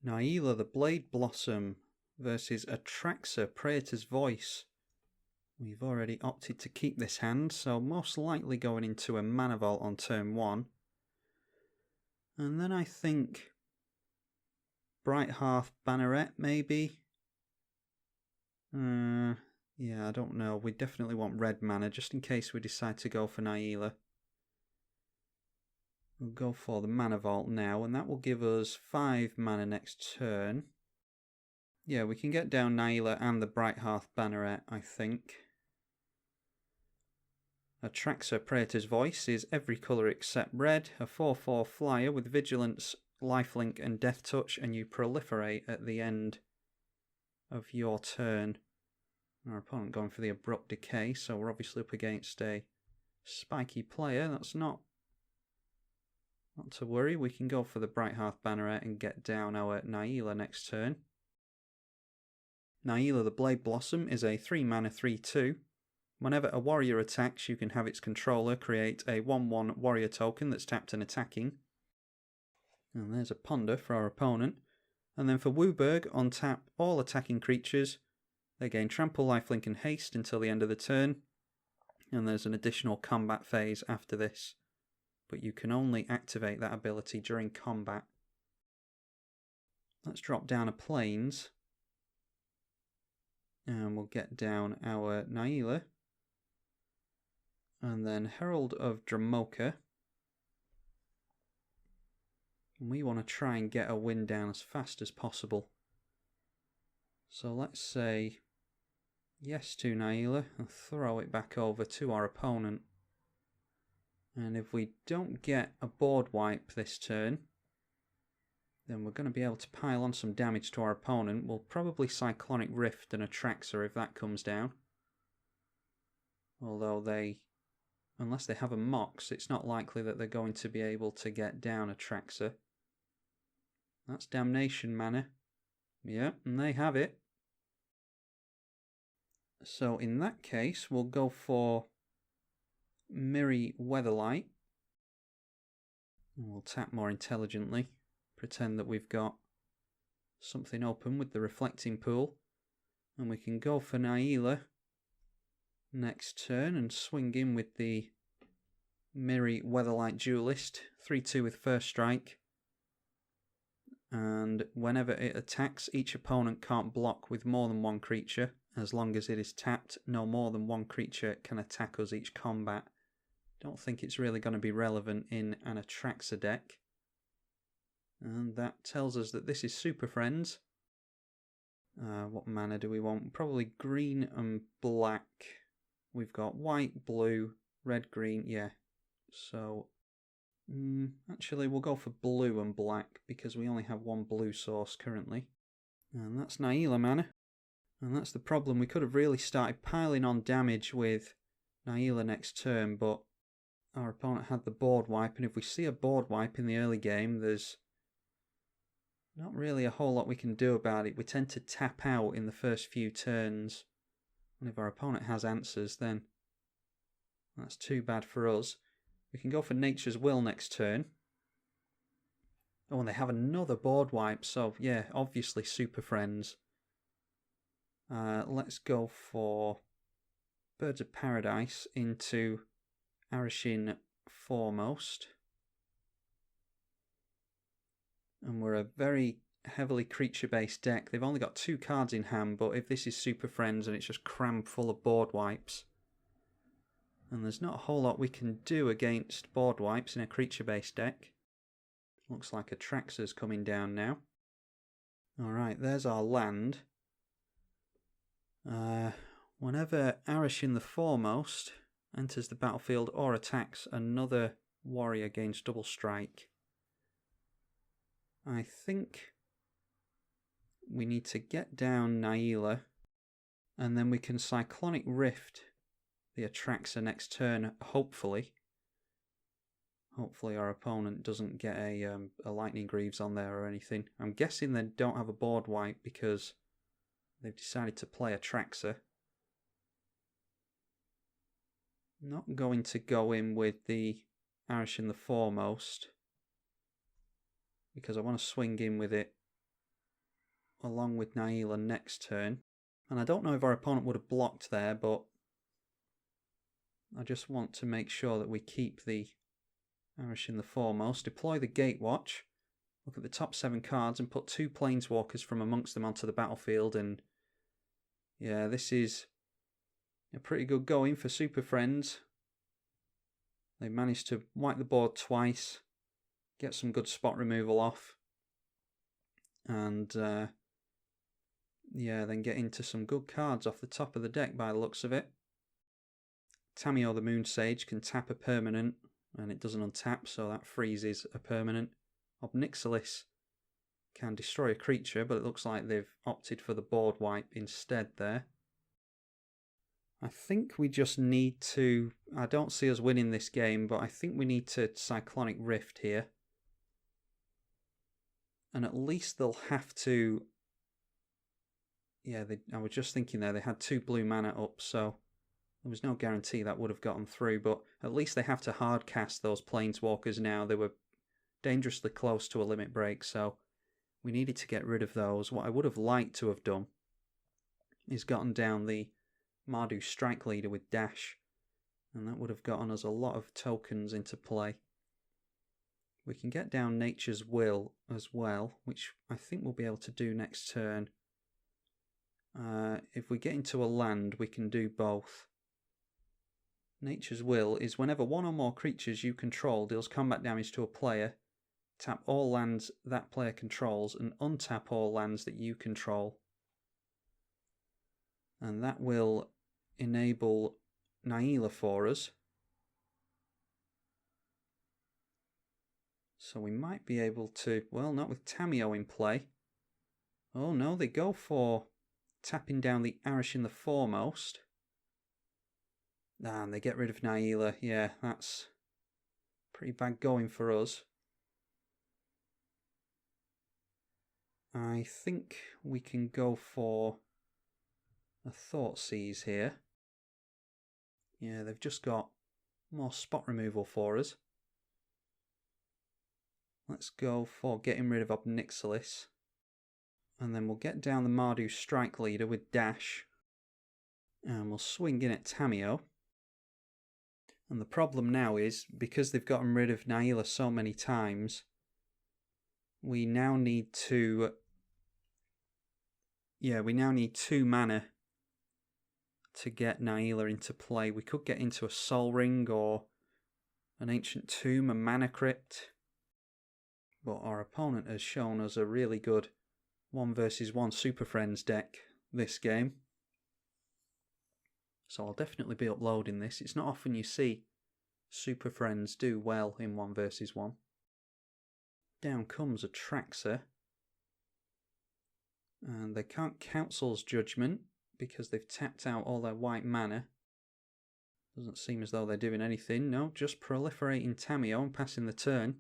Najeela the Blade Blossom versus Atraxa Praetors Voice. We've already opted to keep this hand, so most likely going into a Mana Vault on turn 1. And then I think Bright Hearth Banneret, maybe? Yeah, I don't know. We definitely want red mana, just in case we decide to go for Najeela. We'll go for the Mana Vault now, and that will give us 5 mana next turn. Yeah, we can get down Najeela and the Bright Hearth Banneret, I think. Atraxa Praetor's Voice is every colour except red, a 4/4 flyer with Vigilance, Lifelink and Death Touch, and you proliferate at the end of your turn. Our opponent going for the Abrupt Decay, so we're obviously up against a spiky player. That's not to worry. We can go for the Bright Hearth Banneret and get down our Najeela next turn. Najeela the Blade Blossom is a 3 mana 3/2. Whenever a warrior attacks, you can have its controller create a 1/1 warrior token that's tapped and attacking. And there's a Ponder for our opponent. And then for Wooburg, on tap all attacking creatures. They gain Trample, Lifelink and Haste until the end of the turn. And there's an additional combat phase after this. But you can only activate that ability during combat. Let's drop down a Plains. And we'll get down our Najeela. And then Herald of Dramoka. We want to try and get a win down as fast as possible. So let's say yes to Najeela and throw it back over to our opponent. And if we don't get a board wipe this turn, then we're going to be able to pile on some damage to our opponent. We'll probably Cyclonic Rift and Atraxa if that comes down. Although unless they have a Mox, it's not likely that they're going to be able to get down Atraxa. That's Damnation mana. Yeah, and they have it. So in that case, we'll go for Mirri Weatherlight. And we'll tap more intelligently. Pretend that we've got something open with the Reflecting Pool. And we can go for Najeela next turn and swing in with the Mirri Weatherlight Duelist. 3/2 with first strike. And whenever it attacks, each opponent can't block with more than one creature. As long as it is tapped, no more than one creature can attack us each combat. Don't think it's really going to be relevant in an Atraxa deck. And that tells us that this is Super Friends. What mana do we want? Probably green and black. We've got white, blue, red, green, yeah. So, actually we'll go for blue and black because we only have one blue source currently. And that's Najeela mana. And that's the problem. We could have really started piling on damage with Najeela next turn, but our opponent had the board wipe, and if we see a board wipe in the early game, there's not really a whole lot we can do about it. We tend to tap out in the first few turns, and if our opponent has answers, then that's too bad for us. We can go for Nature's Will next turn. Oh, and they have another board wipe, so yeah, obviously Super Friends. Let's go for Birds of Paradise into Arishin Foremost. And we're a very heavily creature-based deck. They've only got 2 cards in hand, but if this is Super Friends and it's just crammed full of board wipes, and there's not a whole lot we can do against board wipes in a creature-based deck. Looks like Atraxa's coming down now. Alright, there's our land. Whenever Arishin the Foremost enters the battlefield or attacks another warrior gains double strike, I think we need to get down Najeela, and then we can Cyclonic Rift the Atraxa next turn, hopefully. Hopefully our opponent doesn't get a Lightning Greaves on there or anything. I'm guessing they don't have a board wipe because they've decided to play Atraxa. Not going to go in with the Arishin the Foremost because I want to swing in with it along with Najeela next turn. And I don't know if our opponent would have blocked there, but I just want to make sure that we keep the Irish in the foremost. Deploy the Gatewatch. Look at the top 7 cards and put 2 planeswalkers from amongst them onto the battlefield. And yeah, this is a pretty good going for Super Friends. They managed to wipe the board twice, get some good spot removal off, and yeah, then get into some good cards off the top of the deck by the looks of it. Tamiyo the Moon Sage can tap a permanent, and it doesn't untap, so that freezes a permanent. Obnixilis can destroy a creature, but it looks like they've opted for the board wipe instead there. I think we just need to... I don't see us winning this game, but I think we need to Cyclonic Rift here. And at least they'll have to... Yeah, I was just thinking there, they had 2 blue mana up, so there was no guarantee that would have gotten through, but at least they have to hard cast those planeswalkers now. They were dangerously close to a limit break, so we needed to get rid of those. What I would have liked to have done is gotten down the Mardu Strike Leader with Dash, and that would have gotten us a lot of tokens into play. We can get down Nature's Will as well, which I think we'll be able to do next turn. If we get into a land, we can do both. Nature's Will is whenever 1 or more creatures you control deals combat damage to a player, tap all lands that player controls and untap all lands that you control. And that will enable Najeela for us. So we might be able to, well, not with Tamiyo in play. Oh no, they go for tapping down the Irish in the foremost. And they get rid of Najeela. Yeah, that's pretty bad going for us. I think we can go for a Thoughtseize here. Yeah, they've just got more spot removal for us. Let's go for getting rid of Obnixilis. And then we'll get down the Mardu Strike Leader with Dash. And we'll swing in at Tamiyo. And the problem now is, because they've gotten rid of Najeela so many times, we now need to... Yeah, we now need 2 mana to get Najeela into play. We could get into a Sol Ring or an Ancient Tomb, a Mana Crypt. But our opponent has shown us a really good 1 versus 1 Super Friends deck this game. So I'll definitely be uploading this. It's not often you see Super Friends do well in 1 versus 1. Down comes Atraxa. And they can't Council's Judgment because they've tapped out all their white mana. Doesn't seem as though they're doing anything. No, just proliferating Tamiyo and passing the turn.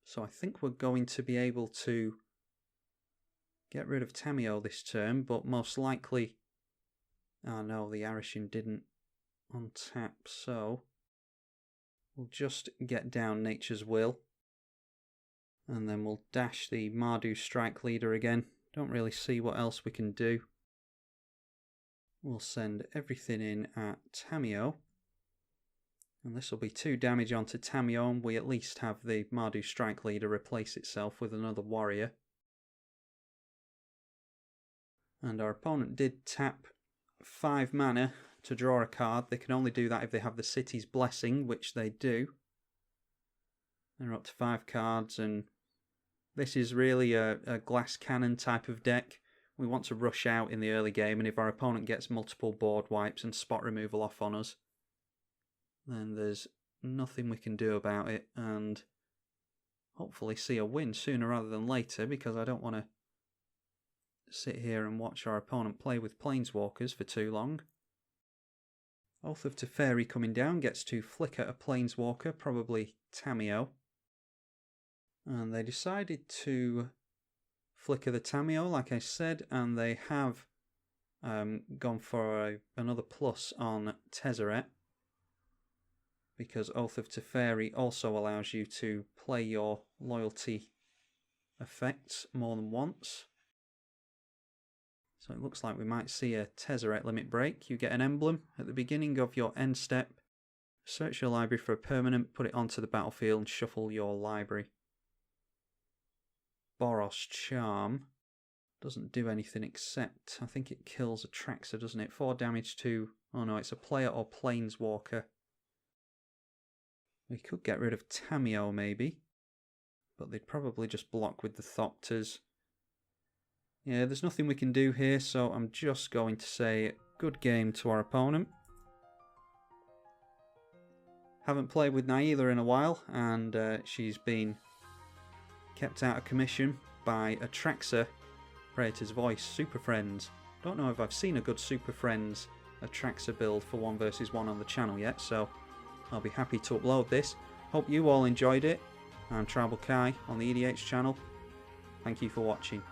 So I think we're going to be able to get rid of Tamiyo this turn, but most likely... Oh no, the Arishin didn't untap, so we'll just get down Nature's Will. And then we'll dash the Mardu Strike Leader again. Don't really see what else we can do. We'll send everything in at Tamiyo. And this will be 2 damage onto Tamiyo, and we at least have the Mardu Strike Leader replace itself with another warrior. And our opponent did tap 5 mana to draw a card. They can only do that if they have the City's Blessing, which they do. They're up to 5 cards, and this is really a glass cannon type of deck. We want to rush out in the early game, and if our opponent gets multiple board wipes and spot removal off on us, then there's nothing we can do about it, and hopefully see a win sooner rather than later, because I don't want to sit here and watch our opponent play with planeswalkers for too long. Oath of Teferi coming down gets to flicker a planeswalker, probably Tamiyo. And they decided to flicker the Tamiyo, like I said, and they have gone for another plus on Tezzeret, because Oath of Teferi also allows you to play your loyalty effects more than once. So it looks like we might see a Tezzeret limit break. You get an emblem at the beginning of your end step. Search your library for a permanent, put it onto the battlefield and shuffle your library. Boros Charm doesn't do anything except, I think it kills Atraxa, doesn't it? 4 damage to, oh no, it's a player or planeswalker. We could get rid of Tamiyo maybe, but they'd probably just block with the Thopters. Yeah, there's nothing we can do here, so I'm just going to say good game to our opponent. Haven't played with Najeela in a while, and she's been kept out of commission by Atraxa Praetors Voice Super Friends. Don't know if I've seen a good Super Friends Atraxa build for 1 vs 1 on the channel yet, so I'll be happy to upload this. Hope you all enjoyed it. I'm tribalkai on the EDH channel. Thank you for watching.